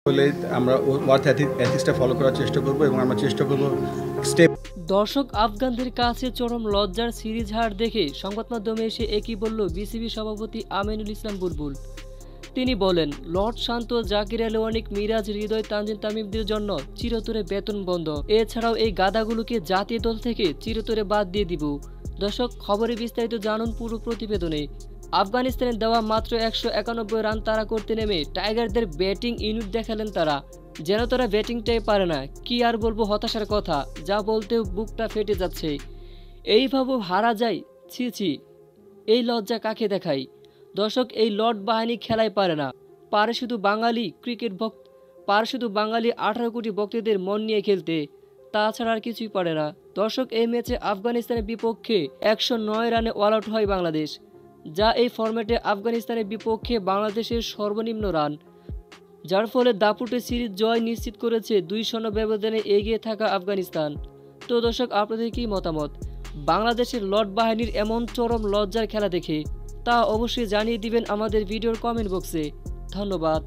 বলে আমরা worth এথিক্সটা follow করার চেষ্টা করব এবং আমরা চেষ্টা করব স্টেপ। দর্শক, আফগানদের কাছে চরম লজ্জার সিরিজ হার দেখে সংবাদ মাধ্যমে এসে একই বলল বিসিবি সভাপতি আমিনুল ইসলাম বুলবুল। তিনি বলেন, লর্ড শান্ত, জাকির আলী অনিক, মিরাজ, হৃদয়, তানজিম তামিমদের জন্য চিরতরে বেতন বন্ধ। এছাড়াও এই গাদাগুলোকে জাতীয় দল থেকে চিরতরে বাদ দিয়ে দিব। দর্শক, খবরে বিস্তারিত জানুন পুরো প্রতিবেদনে। আফগানিস্তানের দেওয়া মাত্র 191 রান তাড়া করতে নেমে টাইগারদের ব্যাটিং ইউনিট দেখালেন তারা। যেন তারা ব্যাটিংটাই পারে না। কি আর বলবো, হতাশার কথা, যা বলতেও বুকটা ফেটে যাচ্ছে। এইভাবে হারা যায়, ছি ছি, এই লজ্জা কাকে দেখাই। দর্শক, এই লর্ড বাহিনী খেলায় পারে না, পারে শুধু বাঙালি 18 কোটি ভক্তদের মন নিয়ে খেলতে, তাছাড়া আর কিছুই পারে না। দর্শক, এই ম্যাচে আফগানিস্তানের বিপক্ষে 109 রানে অল আউট হয় বাংলাদেশ, যা এই ফরম্যাটে আফগানিস্তানের বিপক্ষে বাংলাদেশের সর্বনিম্ন রান, যার ফলে দাপুটে সিরিজ জয় নিশ্চিত করেছে 2-0 ব্যবধানে এগিয়ে থাকা আফগানিস্তান। তো দর্শক, আপনাদের কি মতামত বাংলাদেশের লর্ড বাহিনীর এমন চরম লজ্জার খেলা দেখে? তা অবশ্যই জানিয়ে দিবেন আমাদের ভিডিওর কমেন্ট বক্সে। ধন্যবাদ।